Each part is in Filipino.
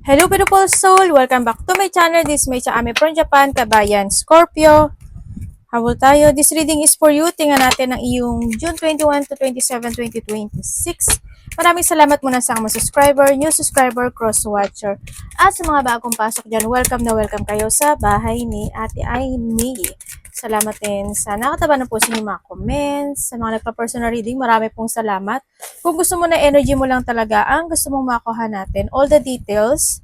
Hello beautiful soul! Welcome back to my channel. This is May Ame from Japan, Kabayan Scorpio. Habol tayo. This reading is for you. Tingnan natin ang iyong June 21 to 27, 2026. Maraming salamat muna sa mga subscriber, new subscriber, cross-watcher. At sa mga bagong pasok dyan, welcome na welcome kayo sa bahay ni Ate Aimee. Salamat din sa nakataba na po sa inyong mga comments, sa mga nagpa-personal reading, marami pong salamat. Kung gusto mo na energy mo lang talaga ang gusto mong makuha natin, all the details,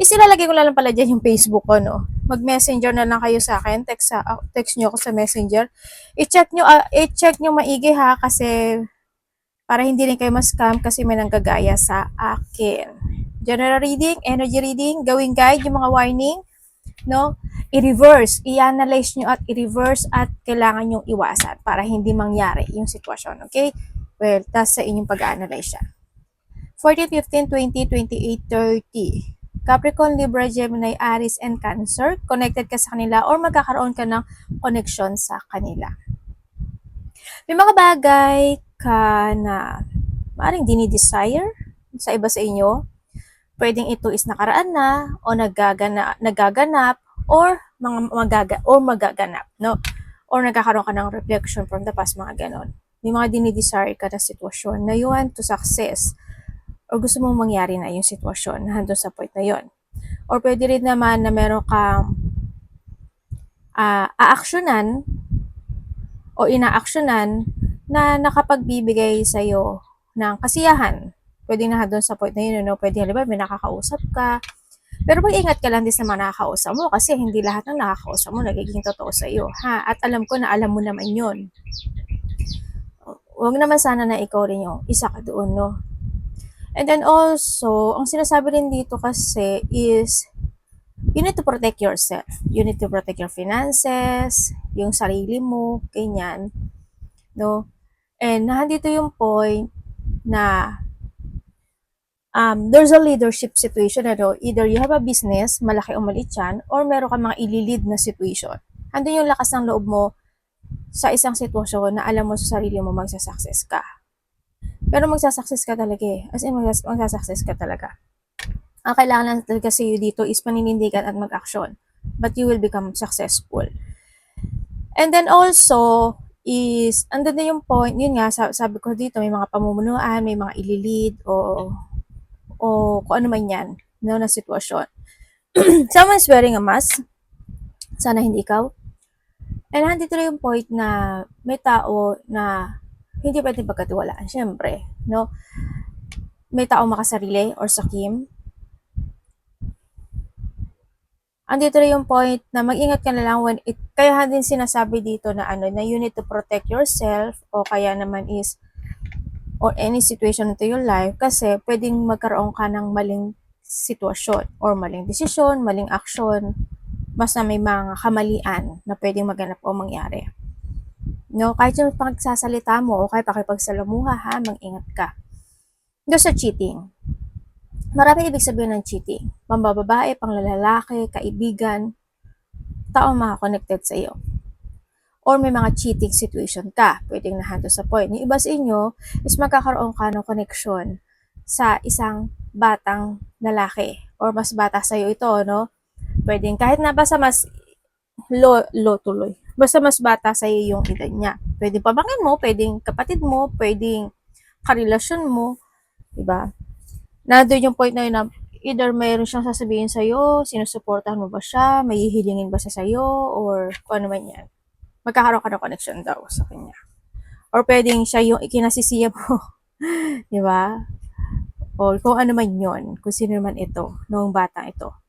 isilalagay ko lang pala dyan yung Facebook ko, no? Mag-messenger na lang kayo sa akin, text nyo ako sa messenger. I-check nyo maigi ha, kasi para hindi rin kayo ma-scam kasi may nanggagaya sa akin. General reading, energy reading, gawing guide, yung mga warning, no? I-reverse, i-analyze nyo at i-reverse at kailangan nyong iwasan para hindi mangyari yung sitwasyon, okay? Well, tas sa inyong pag-analyze siya. 14, 15, 20, 28, 30. Capricorn, Libra, Gemini, Aries, and Cancer. Connected ka sa kanila or magkakaroon ka ng connection sa kanila. May mga bagay ka na maaaring dinidesire sa iba sa inyo. Pwedeng ito is nakaraan na o nagaganap or magaganap, no? Or nagkakaroon ka ng reflection from the past, mga ganon. May mga dinidesire ka na sitwasyon na you want to success or gusto mong mangyari na yung sitwasyon na hanggang sa point na yon. Or pwede rin naman na meron kang aaksyonan o inaaksyonan na nakapagbibigay sa'yo ng kasiyahan. Pwede na doon sa point na yun, no? Pwede halimbawa may nakakausap ka, pero mag-ingat ka lang din sa mga nakakausap mo kasi hindi lahat ng nakakausap mo nagiging totoo sa iyo, ha? At alam ko na alam mo naman yun. Huwag naman sana na ikaw rin yung isa ka doon, no? And then also, ang sinasabi rin dito kasi is, you need to protect yourself. You need to protect your finances, yung sarili mo, ganyan, no? And nandito yung point na there's a leadership situation, ano? Either you have a business, malaki o maliit yan, or meron kang mga ililid na situation. Andun yung lakas ng loob mo sa isang sitwasyon na alam mo sa sarili mo magsasucess ka. Pero magsasucess ka talaga eh. As in, magsasucess ka talaga. Ang kailangan lang talaga sa iyo dito is paninindigan at mag-action. But you will become successful. And then also, is, andun na yung point, yun nga, sabi ko dito, may mga pamumunuan, may mga ililid, o kung ano man yan, no, na sitwasyon. Someone's wearing a mask. Sana hindi ikaw. And nandito na yung point na may tao na hindi pwedeng pagkatiwalaan. Siyempre, no? May tao makasarili or sakim. Andito na yung point na mag-ingat ka na lang when it, kaya din sinasabi dito na ano, na you need to protect yourself o kaya naman is or any situation into your life kasi pwedeng magkaroon ka ng maling sitwasyon or maling desisyon, maling aksyon, basta may mga kamalian na pwedeng maganap o mangyari. No, kahit yung pagsasalita mo o kahit pakipagsalamuha ha, mag-ingat ka. Doon sa cheating. Marami ibig sabihin ng cheating. Pambababae, panglalaki, kaibigan, tao mga connected sa iyo. Or may mga cheating situation ka, pwedeng nahanto sa point. Yung iba sa inyo is magkakaroon ka ng connection sa isang batang lalaki or mas bata sa iyo ito, no? Pwedeng kahit na basta mas tuloy. Basta mas bata sa iyo yung edad niya. Pwedeng pamangkin mo, pwedeng kapatid mo, pwedeng karelasyon mo, diba? Nandun yung point na yun na either mayroon siyang sasabihin sa'yo, sinusuportahan mo ba siya, may hihilingin ba siya sa'yo, or kung ano man yan. Magkakaroon ka ng connection daw sa kanya. Or pwedeng siya yung ikinasisiya mo. Di ba? Or kung ano man yon, kung sino man ito, noong bata ito.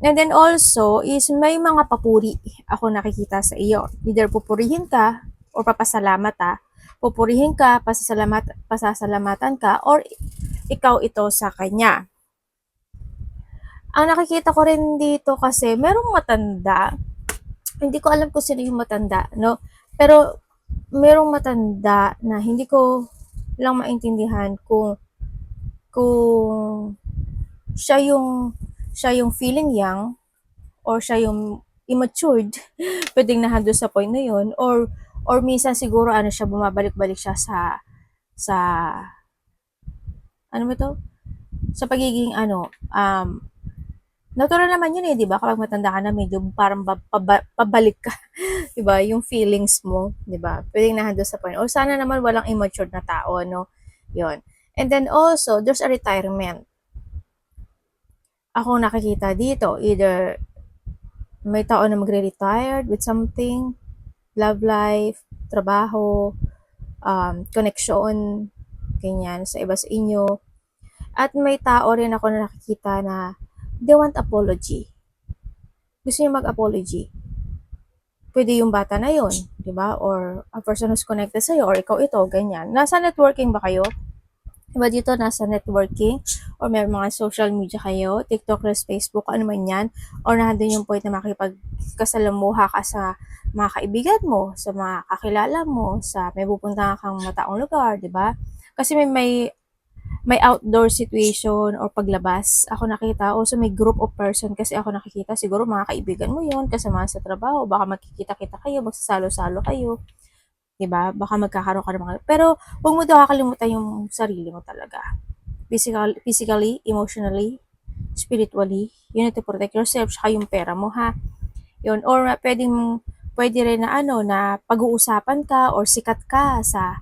And then also, is may mga papuri ako nakikita sa iyo. Either pupurihin ka, or papasalamat ha. Pupurihin ka, pasasalamatan ka, or ikaw ito sa kanya. Ang nakikita ko rin dito kasi, merong matanda, hindi ko alam kung sino yung matanda, no? Pero, merong matanda na hindi ko lang maintindihan kung siya yung feeling young or siya yung immature. Pwedeng nahando sa point na yun, or minsan siguro ano siya, bumabalik-balik siya sa ano ba to? Sa pagiging Natural naman yun eh, di ba? Kapag matanda ka na, medyo parang pabalik ka, di ba? Yung feelings mo, di ba? Pwedeng nahando sa point. O sana naman walang immature na tao, no? Yun. And then also, there's a retirement. Ako nakikita dito, either may tao na magre-retired with something, love life, trabaho, connection, ganyan, sa iba sa inyo. At may tao rin ako na nakikita na they want apology. Gusto niya mag-apology. Pwede yung bata na yon, di ba? Or a person who's connected sa'yo, or ikaw ito, ganyan. Nasa networking ba kayo? Diba dito nasa networking or may mga social media kayo, TikTok, Reels, Facebook, ano man yan, or nandun yung point na makipagkasalamuha ka sa mga kaibigan mo, sa mga kakilala mo, sa may pupunta kang mataong lugar, di ba? Kasi may outdoor situation or paglabas ako nakita, also may group of person kasi ako nakikita, siguro mga kaibigan mo yon, kasama sa trabaho, baka magkikita-kita kayo, magsasalo-salo kayo, 'di ba? Baka magkakaroon ka ng mga pero huwag mo daw kakalimutan yung sarili mo talaga. Physically, emotionally, spiritually, you need to protect yourself saka yung pera mo ha. Yun, or pwede rin na ano na pag-uusapan ka or sikat ka sa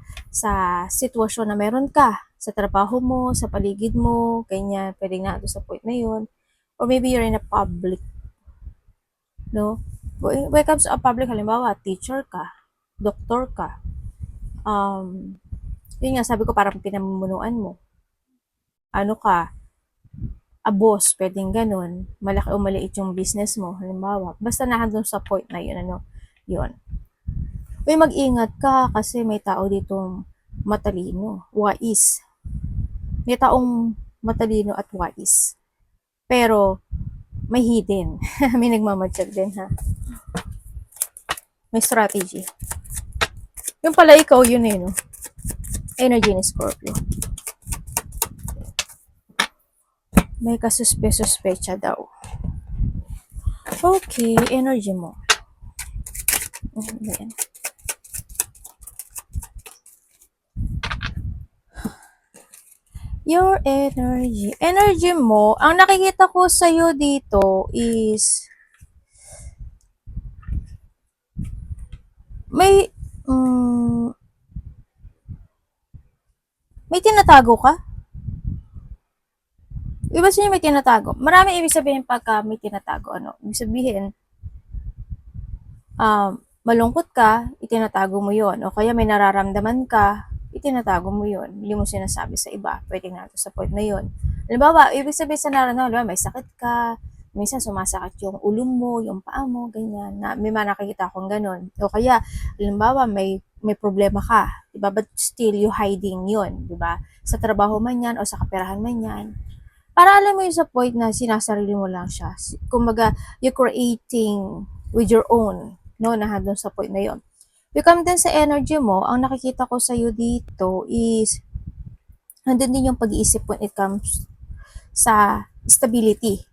sitwasyon na meron ka sa trabaho mo, sa paligid mo, ganyan, pwedeng na sa point na yun. Or maybe you're in a public, no? When it comes to a public, halimbawa, teacher ka, doktor ka, yun nga, sabi ko parang pinamumunuan mo. Ano ka, a boss, pwedeng ganun. Malaki o maliit yung business mo, halimbawa. Basta nakandun sa point na yun, ano, yun. Uy, mag-ingat ka kasi may tao ditong matalino, wais. May taong matalino at wais. Pero, may hidden. May nagmamatsyag din, ha? May strategy. Yung pala ikaw, yun eh, no? Energy ni Scorpio. May kasuspe-suspecha daw. Okay, energy mo. Ayan. Your energy. Energy mo, ang nakikita ko sa'yo dito is may may tinatago ka? Ibig sabihin may tinatago. Marami ibig sabihin pagka may tinatago. Ano? Ibig sabihin, malungkot ka, itinatago mo yon. O kaya may nararamdaman ka, itinatago mo yon. Hindi mo sinasabi sa iba. Pwede nga sa point na yon. Halimbawa, ibig sabihin sa nararamdaman, may sakit ka, minsan sumasakit yung ulo mo, yung paa mo, ganyan. Na, may mga nakikita akong ganun. O kaya, halimbawa, may problema ka, diba? But still, you hiding yun, diba? Sa trabaho man yan, o sa kaperahan man yan. Para alam mo yung sa point na sinasarili mo lang siya. Kumbaga, you're creating with your own, no? Nandun sa point na yon. You come din sa energy mo, ang nakikita ko sa'yo dito is, nandun din yung pag-iisip when it comes sa stability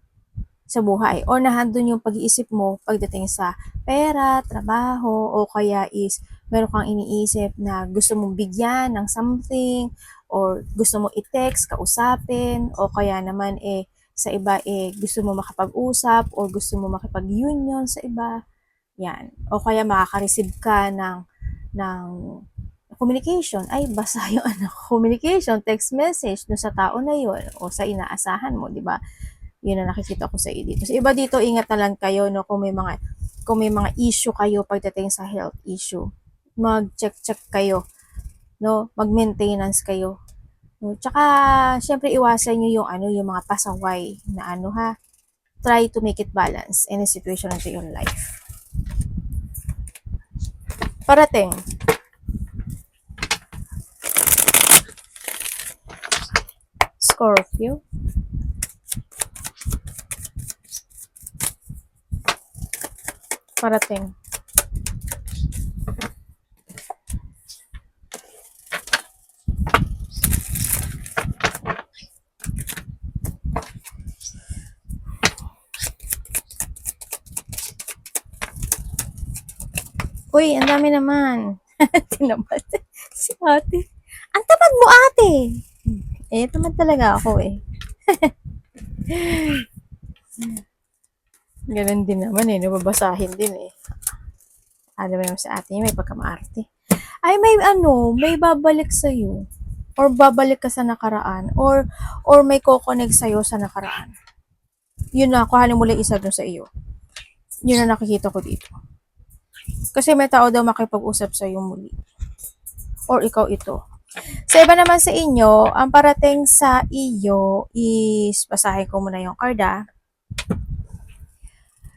sa buhay. Or nandun yung pag-iisip mo pagdating sa pera, trabaho, o kaya is meron kang iniisip na gusto mong bigyan ng something, or gusto mo i-text, kausapin, o kaya naman sa iba gusto mo makapag-usap, or gusto mo makipag-union sa iba. Yan. O kaya makaka-receive ka ng communication. Ay, basa yung communication, text message no sa tao na yun o sa inaasahan mo, di ba? Yun ang nakikita ko sa iyo dito. So, iba dito, ingat na lang kayo, no, kung may mga issue kayo pagdating sa health issue. Mag-check kayo, no, mag-maintenance kayo. No? Tsaka, syempre, iwasan nyo yung mga pasaway na ha. Try to make it balance in a situation into your life. Parating. Scorpio. Parating. Uy, ang dami naman. Tinamad. Si ate. Ang tamad mo, ate. Tamad talaga ako eh. Ganun din naman eh, nababasahin din eh. Alam mo naman sa atin, may pagkamaarte. Ay, may babalik sa'yo. Or babalik ka sa nakaraan. Or may kokonek sa'yo sa nakaraan. Yun na, kuhanin mo lang isa dun sa iyo. Yun na nakikita ko dito. Kasi may tao daw makipag-usap sa'yo muli. Or ikaw ito. Sa iba naman sa inyo, ang parating sa iyo is, basahin ko muna yung card ah.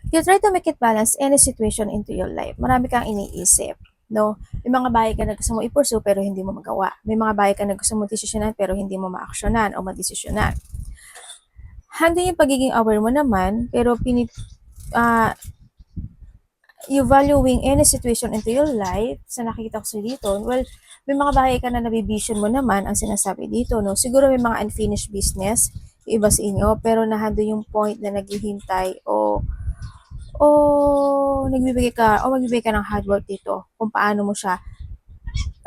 You try to make it balance any situation into your life. Marami kang iniisip. No? May mga bagay ka na gusto mo i-pursue pero hindi mo magawa. May mga bagay ka na gusto mo desisyonan pero hindi mo ma-aksyonan o madesisyonan. Hanggang yung pagiging aware mo naman, pero you valuing any situation into your life, sa nakikita ko sa dito, well, may mga bagay ka na nabibision mo naman, ang sinasabi dito, no? Siguro may mga unfinished business, yung iba sa inyo, pero nahando yung point na naghihintay magbibigay ka ng hard work dito, kung paano mo siya,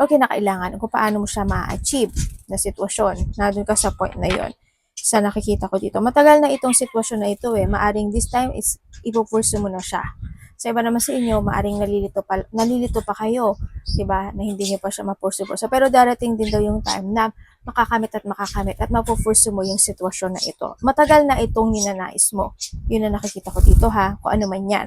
kailangan, kung paano mo siya ma-achieve na sitwasyon, na doon ka sa point na yon. Sa nakikita ko dito, matagal na itong sitwasyon na ito maaring this time is ipupursu mo na siya. Sa iba naman sa inyo, maaring nalilito pa kayo, 'di ba? Na hindi niyo pa siya mapursu. Pero darating din daw yung time na makakamit at mapupursu mo yung sitwasyon na ito. Matagal na itong ninanais mo. Yun na nakikita ko dito ha, kung ano man 'yan.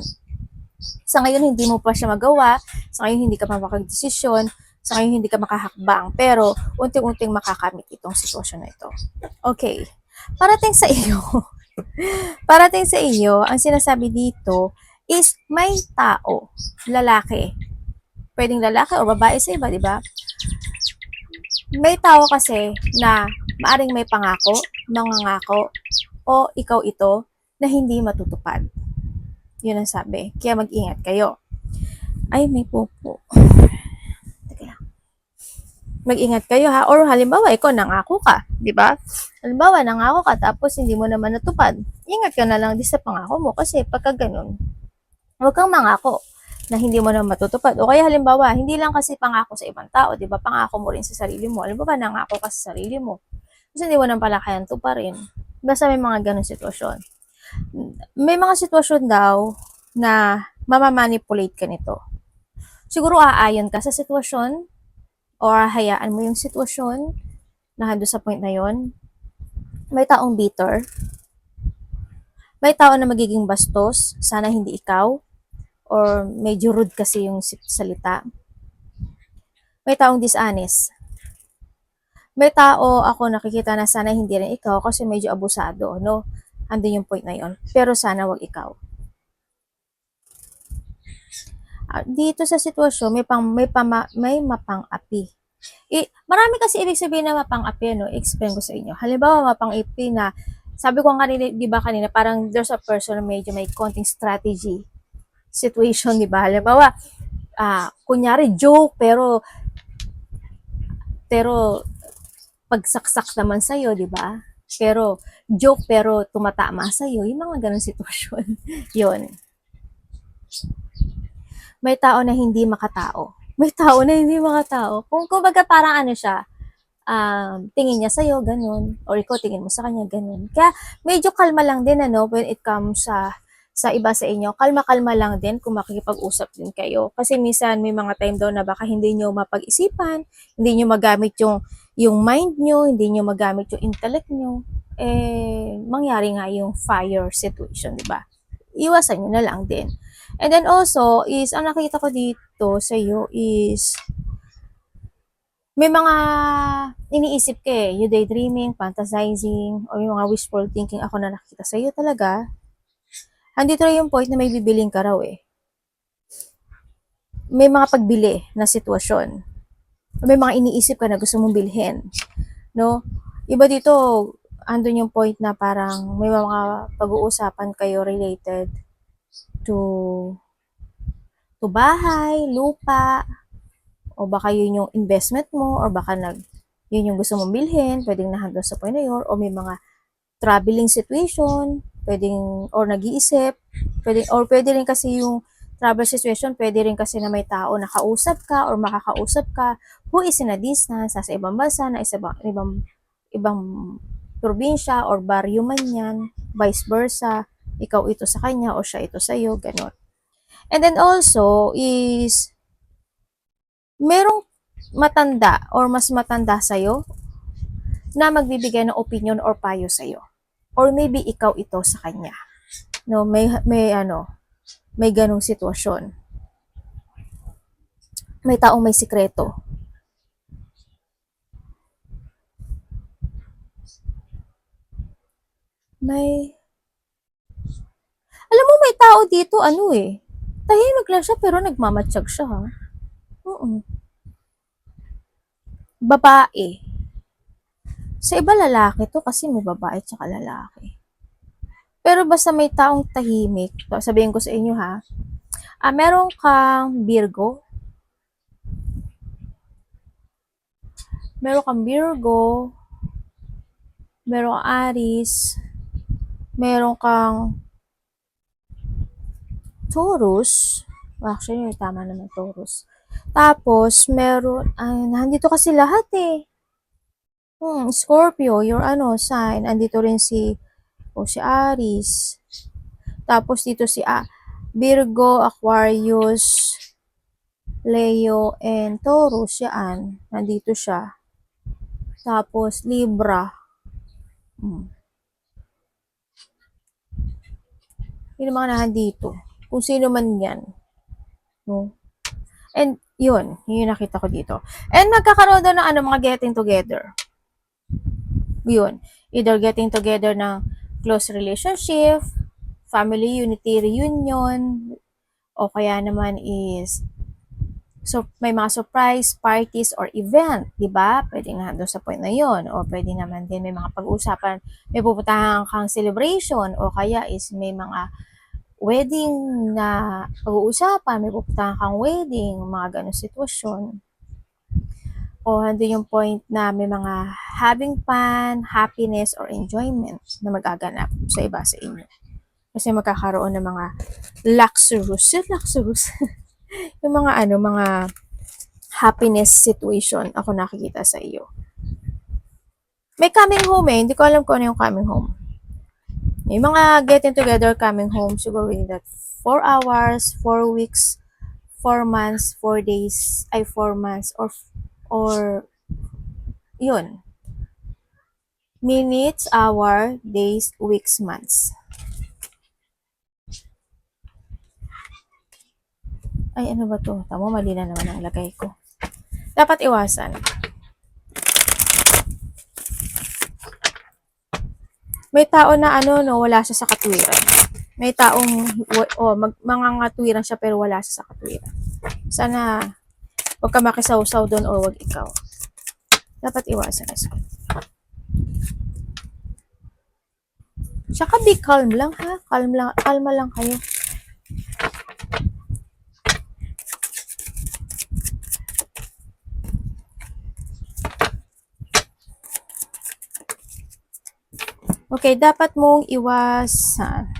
Sa ngayon hindi mo pa siya magawa, sa ngayon hindi ka pa makagdesisyon, sa ngayon hindi ka makahakbang, pero unting-unting makakamit itong sitwasyon na ito. Okay. Parating sa iyo, ang sinasabi dito is may tao, lalaki. Pwedeng lalaki o babae sa iba, di ba? May tao kasi na maaring may pangako, mangangako, o ikaw ito na hindi matutupad. Yun ang sabi. Kaya mag-ingat kayo. Ay, may pupo. Mag-ingat kayo ha. Or halimbawa, ikaw nangako ka, di ba? Halimbawa, nangako ka tapos hindi mo naman natupad. Ingat ka na lang din sa pangako mo kasi pagka ganun, huwag kang mangako na hindi mo naman matutupad. O kaya halimbawa, hindi lang kasi pangako sa ibang tao, di ba? Pangako mo rin sa sarili mo. Halimbawa, nangako ka sa sarili mo. Kasi hindi mo naman pala kayang tuparin. Basta may mga ganun sitwasyon. May mga sitwasyon daw na mamamanipulate ka nito. Siguro aayon ka sa sitwasyon or hayaan mo yung sitwasyon na hando sa point na yon. May taong bitter. May tao na magiging bastos. Sana hindi ikaw. Or medyo rude kasi yung salita. May taong dishonest. May tao ako nakikita na sana hindi rin ikaw kasi medyo abusado, no? Andun yung point na yon. Pero sana wag ikaw. Dito sa sitwasyon, may mapang-api. Marami kasi ibig sabihin na mapang-api, no? Explain ko sa inyo. Halimbawa, mapang-api na, sabi ko kanina, di ba kanina, parang there's a person na medyo may konting strategy situation, di ba? Halimbawa, kunyari joke, pero pagsaksak naman sa'yo, di ba? Pero joke, pero tumatama sa'yo, yung mga ganun sitwasyon. Yun. May tao na hindi makatao. May tao na hindi makatao. Kung kumbaga parang ano siya, tingin niya sa'yo, ganun. Or ikaw tingin mo sa kanya, ganun. Kaya medyo kalma lang din, ano, when it comes sa iba sa inyo. Kalma-kalma lang din kung makikipag-usap din kayo. Kasi minsan may mga time daw na baka hindi nyo mapag-isipan, hindi nyo magamit yung mind nyo, hindi nyo magamit yung intellect nyo. Mangyari nga yung fire situation, di ba? Iwasan nyo na lang din. And then also, is, ang nakita ko dito sa iyo is, may mga iniisip ka you daydreaming, fantasizing, o yung mga wishful thinking ako na nakita sa iyo talaga. Andito na yung point na may bibiling ka raw May mga pagbili na sitwasyon. May mga iniisip ka na gusto mong bilhin. No? Iba dito, andun yung point na parang may mga pag-uusapan kayo related to bahay, lupa, o baka yun yung investment mo, or baka yun yung gusto mong bilhin, pwedeng nahando sa point na yun, o may mga traveling situation, pwedeng, or nag-iisip, pwede rin kasi yung travel situation, pwede rin kasi na may tao na kausap ka, or makakausap ka, who is in a distance, sa ibang bansa, na ibang probinsya, or baryo man yan, vice versa, ikaw ito sa kanya o siya ito sa iyo, ganon. And then also is merong matanda or mas matanda sa iyo na magbibigay ng opinion or payo sa iyo. Or maybe ikaw ito sa kanya. No, may ganong sitwasyon. May taong may sikreto. Alam mo, may tao dito, tahimik lang siya pero nagmamatsyag siya, ha? Oo. Babae. Sa iba lalaki to kasi may babae at saka lalaki. Pero basta may taong tahimik, sabihin ko sa inyo, ha, meron kang Virgo, meron kang Aries, meron kang Taurus, actually, tama naman Taurus. Tapos, nandito kasi lahat eh. Scorpio, your sign. Andito rin si Aries. Tapos dito si Virgo, Aquarius, Leo, and Taurus. Yan. Nandito siya. Tapos Libra. Yun ang mga nandito. Kung sino man yan. No? And yun nakita ko dito. And magkakaroon daw ng mga getting together. Yun. Either getting together ng close relationship, family unity reunion, o kaya naman is may mga surprise parties or event, di ba? Pwede nga doon sa point na yon, o pwede naman din may mga pag-uusapan, may pupuntahan kang celebration, o kaya is may mga wedding na pag-uusapan, may pupuntahan kang wedding, mga ganong sitwasyon. O hando yung point na may mga having fun, happiness, or enjoyment na magaganap sa iba sa inyo. Kasi magkakaroon ng mga luxurious yung mga happiness situation ako nakikita sa iyo. May coming home hindi ko alam kung ano yung coming home. May mga getting together coming home siguro in that 4 hours, 4 weeks, 4 months, 4 days, 4 months, or yun. Minutes, hour, days, weeks, months. Ay, ano ba to? Tamo, mali na naman ang lagay ko. Dapat iwasan. May tao na wala siya sa katwiran. May taong mangangatwiran siya pero wala siya sa katwiran. Sana wag ka makisaw-saw doon o wag ikaw. Dapat iwasan. Tsaka be calm lang, ha? Kalma lang kayo. Okay, dapat mong iwasan.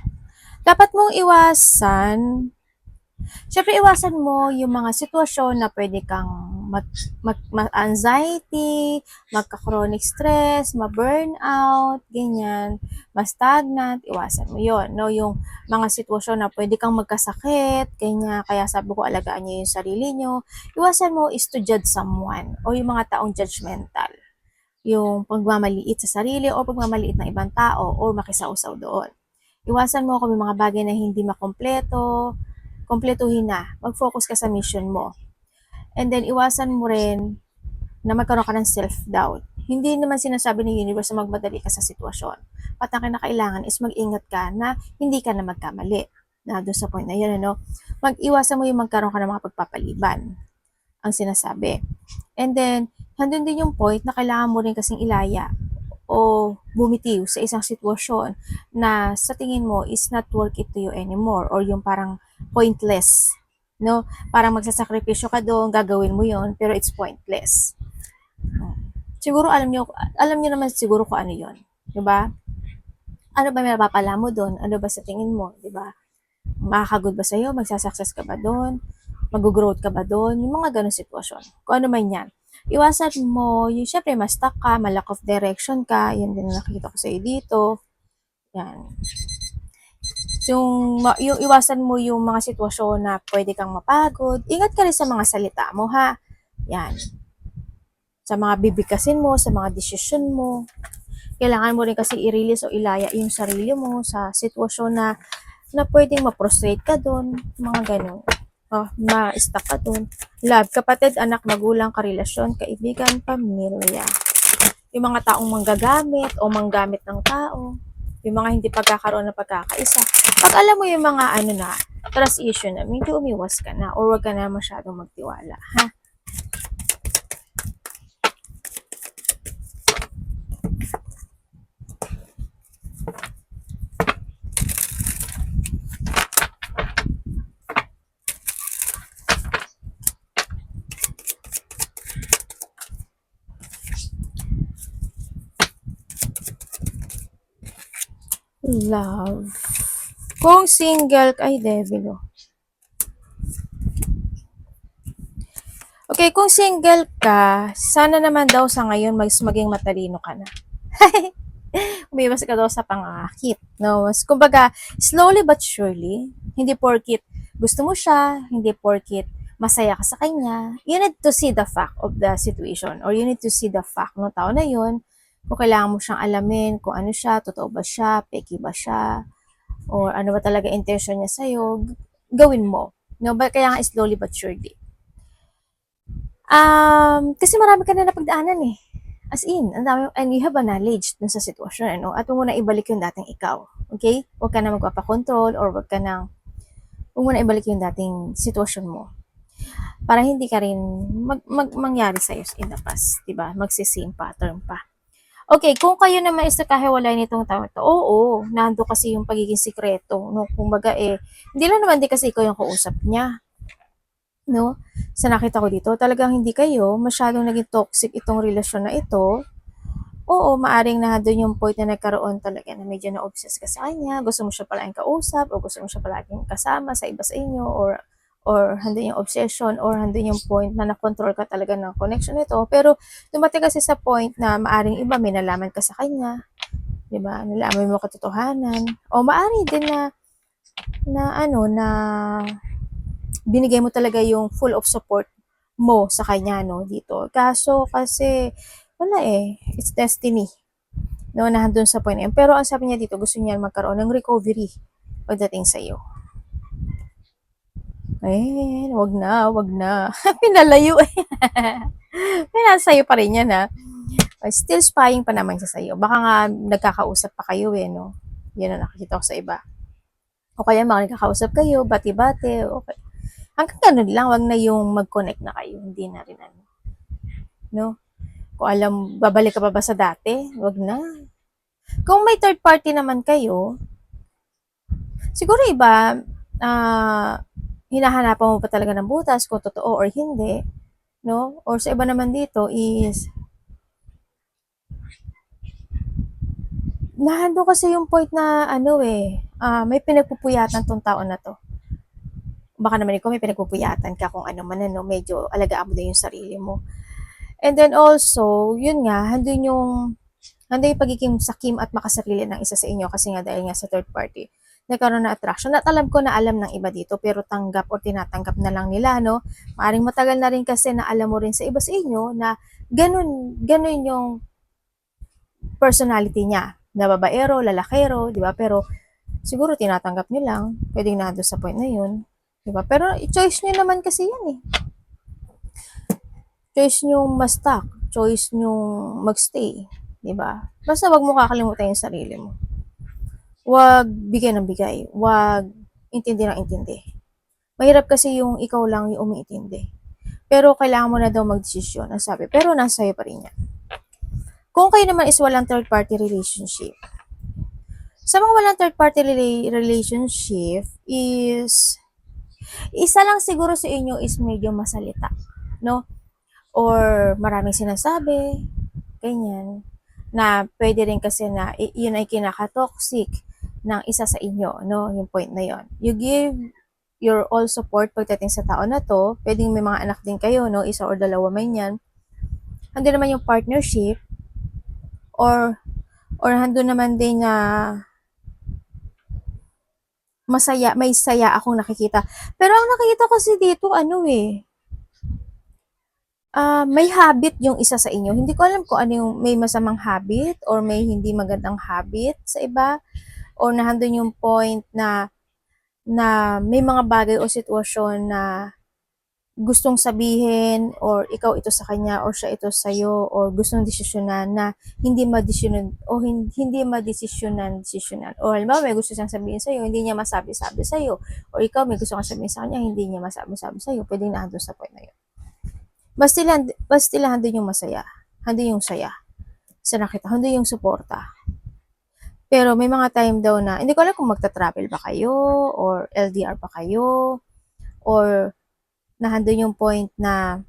Siyempre, iwasan mo yung mga sitwasyon na pwede kang anxiety, magka-chronic stress, ma-burnout, ganyan, ma-stagnant, iwasan mo yon, no? Yung mga sitwasyon na pwede kang magkasakit, ganyan, kaya sabi ko, alagaan niyo yung sarili niyo. Iwasan mo is to judge someone o yung mga taong judgmental. Yung pagmamaliit sa sarili o pagmamaliit ng ibang tao o makisausaw doon. Iwasan mo kung may mga bagay na hindi kompletuhin na. Mag-focus ka sa mission mo. And then, iwasan mo rin na magkaroon ka ng self-doubt. Hindi naman sinasabi ng universe na magmadali ka sa sitwasyon. At ang kinakailangan is mag-ingat ka na hindi ka na magkamali. Na doon sa point na yun, mag-iwasan mo yung magkaroon ka ng mga pagpapaliban. Ang sinasabi. And then, handun din yung point na kailangan mo rin kasing ilaya o bumitiw sa isang sitwasyon na sa tingin mo is not worth it to you anymore or yung parang pointless, no? Parang magsasakripisyo ka doon, gagawin mo yon pero it's pointless. Siguro alam niyo naman siguro kung ano yon, 'di ba? Ano ba may mapapala mo doon? Ano ba sa tingin mo, 'di ba? Makakagood ba sa'yo? Magsasuccess ka ba doon? Mag-growth ka ba doon? Yung mga ganong sitwasyon. Kung ano man yan. Iwasan mo, yung syempre, ma-stuck ka, ma-lack of direction ka. Yan din nakikita ko sa'yo dito. Yan. So, yung iwasan mo yung mga sitwasyon na pwede kang mapagod. Ingat ka rin sa mga salita mo, ha? Yan. Sa mga bibigkasin mo, sa mga desisyon mo. Kailangan mo rin kasi i-release o ilaya yung sarili mo sa sitwasyon na pwedeng ma-prostrate ka doon, mga ganun. Ma-stuck ka doon. Love, kapatid, anak, magulang, karelasyon, kaibigan, pamilya. Yung mga taong manggagamit o manggamit ng tao, yung mga hindi pagkakaroon ng pagkakaisa. Pag alam mo yung mga trust issue na, medyo umiwas ka na or wag ka na masyadong magtiwala, ha? Love. Kung single, ay devil, oh. Okay, kung single ka, sana naman daw sa ngayon maging matalino ka na. Umiwas ka daw sa pangakit. No? Kumbaga, slowly but surely, hindi porkit gusto mo siya, hindi porkit masaya ka sa kanya, you need to see the fact of the situation or you need to see the fact ng tao na yun, kung kailangan mo siyang alamin, kung ano siya, totoo ba siya, peki ba siya, or ano ba talaga intention niya sa'yo, gawin mo. No? Kaya nga slowly but surely. Kasi marami ka na napagdaanan eh. As in, ang dami, and you have a knowledge dun sa sitwasyon, ano? At huwag mo na ibalik yung dating ikaw. Okay? Huwag ka na magpapakontrol or huwag mo na ibalik yung dating sitwasyon mo. Para hindi ka rin mangyari sa'yo in the past. Diba? Magsisame pattern pa. Okay, kung kayo naman is nakahiwalay nitong tao ito, oo, nando kasi yung pagiging sikreto. No? Kumbaga hindi lang naman din kasi ikaw yung kausap niya. No? Sa nakita ko dito, talagang hindi kayo masyadong naging toxic itong relasyon na ito. Oo, maaring na doon yung point na nagkaroon talaga na medyo na-obsess ka sa kanya, gusto mo siya palaging kausap, o gusto mo siya palaging kasama sa iba sa inyo, or handun yung obsession, or handun yung point na na-control ka talaga ng connection nito. Pero dumating kasi sa point na maaring iba may nalaman ka sa kanya, di ba? Nalaman mo katotohanan. O maaari din na binigay mo talaga yung full of support mo sa kanya, no, dito. Kaso kasi, wala it's destiny. No, nandun sa point na yun. Pero ang sabi niya dito, gusto niya magkaroon ng recovery pagdating sa iyo. Wag na. Pinalayo eh. Pinasa iyo pa rin yan, ha. Still spying pa naman siya sa iyo. Baka nga nagkakausap pa kayo no. Yan ang nakikita ko sa iba. O kaya mga nagkakausap kayo, bati-bati, okay. Hanggang ganun lang, wag na yung mag-connect na kayo. Hindi na rin no? Kung alam, babalik ka pa ba sa dati? Wag na. Kung may third party naman kayo, siguro iba, hinahanapan mo pa talaga ng butas kung totoo or hindi, no? Or sa iba naman dito is, nahando kasi yung point na may pinagpupuyatan tong tao na to. Baka naman ikaw may pinagpupuyatan ka kung ano man medyo alagaan mo din yung sarili mo. And then also, yun nga, handun yung pagiging sakim at makasarili ng isa sa inyo kasi nga dahil nga sa third party, nagkaroon na attraction. At alam ko na alam ng iba dito pero tanggap o tinatanggap na lang nila, no? Maaring matagal na rin kasi na alam mo rin sa iba sa inyo na ganun yung personality niya. Na babaero, lalakero, di ba? Pero siguro tinatanggap niyo lang. Pwedeng nado sa point na yun. Di ba? Pero choice niyo naman kasi yan eh. Choice niyo ma-stuck. Choice niyo magstay. Diba? Basta wag mo kakalimutan yung sarili mo. Wag bigay ng bigay. Wag intindi ng intindi. Mahirap kasi yung ikaw lang yung umiintindi. Pero kailangan mo na daw magdesisyon, ang sabi. Pero nasa iyo pa rin yan. Kung kayo naman is walang third party relationship, sa mga walang third party relationship is, isa lang siguro sa inyo is medyo masalita. No? Or maraming sinasabi, ganyan, na pwede rin kasi na yun ay kinaka-toxic ng isa sa inyo, no? Yung point na yon. You give your all support pagdating sa tao na to. Pwedeng may mga anak din kayo, no? Isa or dalawa man yan. Hando naman yung partnership or hando naman din na masaya, may saya akong nakikita. Pero ang nakikita kasi dito, ano eh, may habit yung isa sa inyo. Hindi ko alam kung ano yung may masamang habit or may hindi magandang habit sa iba or nahandun yung point na may mga bagay o sitwasyon na gustong sabihin or ikaw ito sa kanya or siya ito sa iyo or gustong desisyonan na hindi madesisyonan o hindi madesisyonan o halimbawa may gusto siyang sabihin sa iyo hindi niya masabi-sabi sa iyo or ikaw may gusto kang sabihin sa kanya hindi niya masabi-sabi sa iyo pwedeng naandun sa point na yun basta handun yung masaya handun yung saya sa nakita handun yung suporta pero may mga time daw na hindi ko alam kung magta-travel ba kayo or LDR pa kayo or nahandun yung point na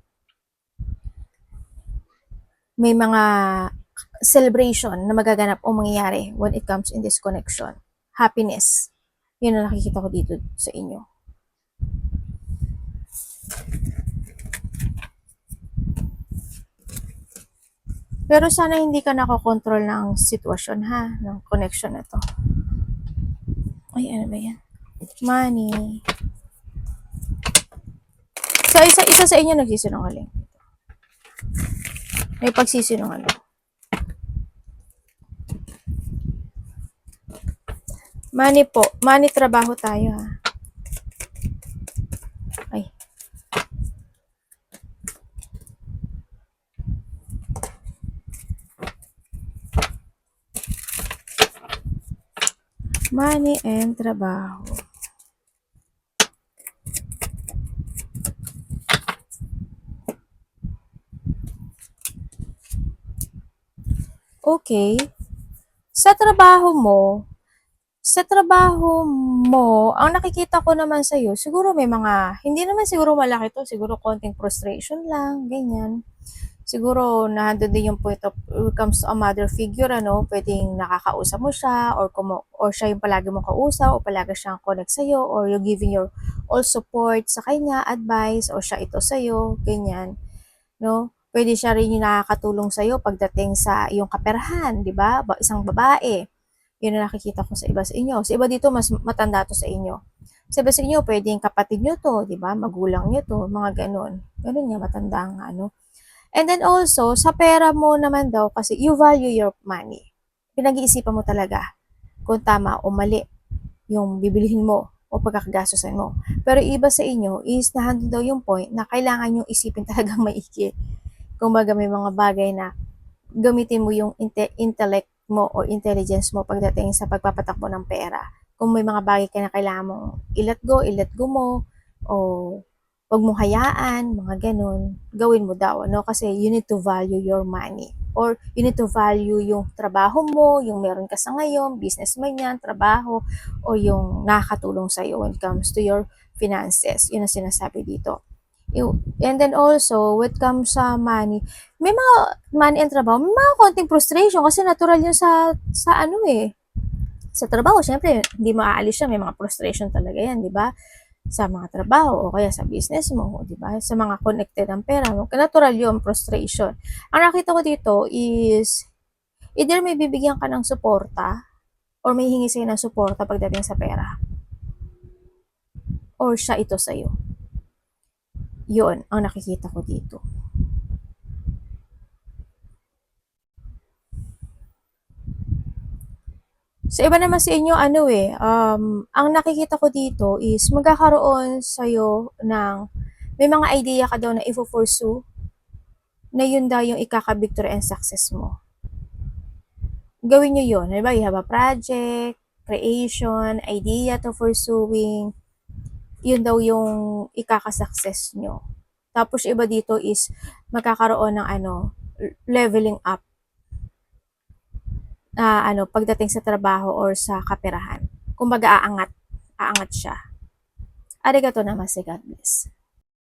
may mga celebration na magaganap o mangyayari when it comes in this connection. Happiness. Yun ang nakikita ko dito sa inyo. Pero sana hindi ka nakokontrol ng sitwasyon ha, ng connection na to. Ay, ano ba yan? Money. So, isa sa inyo nagsisinungaling. May pagsisinungaling. Money po. Money trabaho tayo ha. Ay. Money and trabaho. Okay. Sa trabaho mo, ang nakikita ko naman sa'yo, siguro may mga, hindi naman siguro malaki to, siguro konting frustration lang, ganyan. Siguro nandun din yung point of comes to a mother figure, ano, pwedeng nakakausap mo siya, or siya yung palagi mong kausap, o palagi siyang connect sa'yo, or you're giving your all support sa kanya, advice, o siya ito sa'yo, ganyan, no? Pwede siya rin yung nakakatulong sa'yo pagdating sa iyong kaperahan, di ba? Isang babae. Yun ang nakikita ko sa iba sa inyo. Sa iba dito, mas matanda to sa inyo. Sa iba sa inyo, pwedeng kapatid nyo to, di ba? Magulang nyo to, mga ganun. Ganun niya, matanda ang ano. And then also, sa pera mo naman daw, kasi you value your money. Pinag-iisipan mo talaga kung tama o mali yung bibilihin mo o pagkakagastusan mo. Pero iba sa inyo is nahandun daw yung point na kailangan yung isipin talagang maigi. Kumbaga may mga bagay na gamitin mo yung intellect mo o intelligence mo pagdating sa pagpapatakbo ng pera. Kung may mga bagay ka na kailangan mong i-let go mo o wag mong hayaan, mga ganun, gawin mo daw, no? Kasi you need to value your money. Or you need to value yung trabaho mo, yung meron ka sa ngayon, business man yan, trabaho, o yung nakakatulong sa'yo when it comes to your finances. Yun ang sinasabi dito. And then also, when it comes sa money, may mga money and trabaho, may mga konting frustration kasi natural yun sa ano eh. Sa trabaho, syempre, hindi maaalis siya, may mga frustration talaga yan, di ba? Sa mga trabaho o kaya sa business mo, di ba? Sa mga connected ang pera mo, natural yung frustration. Ang nakita ko dito is, either may bibigyan ka ng suporta or may hingi sa'yo ng suporta pagdating sa pera. Or siya ito sa'yo. Yun ang nakikita ko dito. Sa iba naman sa inyo, ang nakikita ko dito is magkakaroon sa'yo ng, may mga idea ka daw na i-pursue na yun daw yung ikaka-victory and success mo. Gawin nyo yun. Diba, you have a project, creation, idea to pursuing, yun daw yung ikaka-success nyo. Tapos iba dito is magkakaroon ng leveling up pagdating sa trabaho or sa kaperahan. Kumbaga aangat siya. Arigato namaste, God bless.